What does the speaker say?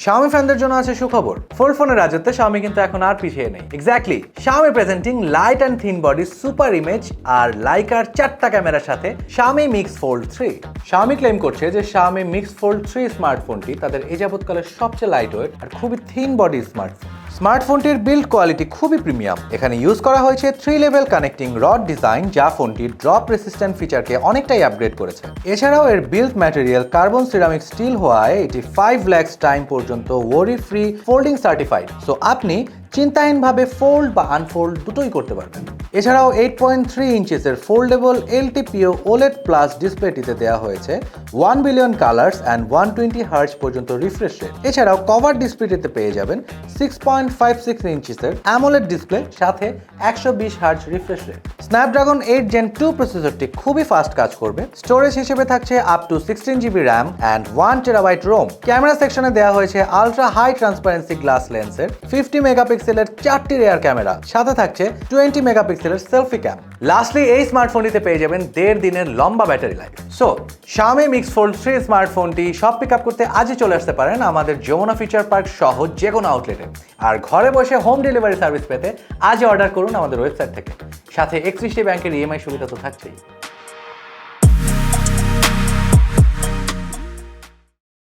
Xiaomi ফ্যানদের জন্য আছে সুখবর। ফোল্ড ফোনের রাজত্বে Xiaomi কিন্তু এখন আর পিছিয়ে নেই। Exactly, Xiaomi presenting light and thin body super image আর লাইকার 4টা ক্যামেরার সাথে Xiaomi Mix Fold 3। Xiaomi claim করছে যে Xiaomi Mix Fold 3 স্মার্টফোনটি তাদের এ যাবৎকালের সবচেয়ে লাইট ওয়েট আর খুবই থিন বডি স্মার্টফোন। স্মার্টফোনটির বিল্ড কোয়ালিটি খুবই প্রিমিয়াম। এখানে ইউজ করা হয়েছে 3 লেভেল কানেক্টিং রড ডিজাইন, যা ফোনটির ড্রপ রেসিস্ট্যান্ট ফিচারকে অনেকটাই আপগ্রেড করেছে। এছাড়াও এর build material carbon ceramic steel হওয়ায় এটি 5 লাখ টাইম পর্যন্ত worry free folding certified. So আপনি চিন্তাহীনভাবে ফোল্ড বা আনফোল্ড দুটোই করতে পারবেন। এছাড়াও 8.3 ইঞ্চেসের ফোল্ডেবল LTPO OLED প্লাস ডিসপ্লেটিতে দেওয়া হয়েছে 1 বিলিয়ন কালার্স অ্যান্ড 120 হার্জ পর্যন্ত রিফ্রেশ রেট। এছাড়াও কভার ডিসপ্লেটিতে পেয়ে যাবেন 6.56 ইঞ্চেসের AMOLED ডিসপ্লে সাথে 120 hertz refresh rate. Snapdragon 8 Gen 2 প্রসেসরটি খুবই ফাস্ট কাজ করবে। স্টোরেজ হিসেবে থাকছে up to 16 GB RAM and 1 TB ROM। Camera সেকশনে দেওয়া হয়েছে আলট্রা হাই ট্রান্সপারেন্সি গ্লাস লেন্সের 50 মেগাপিক্সেলের 4টি রেয়ার ক্যামেরা, সাথে থাকছে 20 মেগাপিক্সেলের সেলফি ক্যাম। লাস্টলি এই স্মার্টফোনটিতে পেয়ে যাবেন 1.5 দিনের লম্বা battery life. So Xiaomi Mix Fold 3 স্মার্টফোনটি সব পিক আপ করতে আজই চলে আসতে পারেন আমাদের যমুনা ফিচার পার্ক সহ যে কোনো আউটলেটে। আর ঘরে বসে হোম ডেলিভারি সার্ভিস পেতে আজই অর্ডার করুন আমাদের ওয়েবসাইট থেকে। সাথে 31টি ব্যাংকের EMI সুবিধা তো থাকছেই।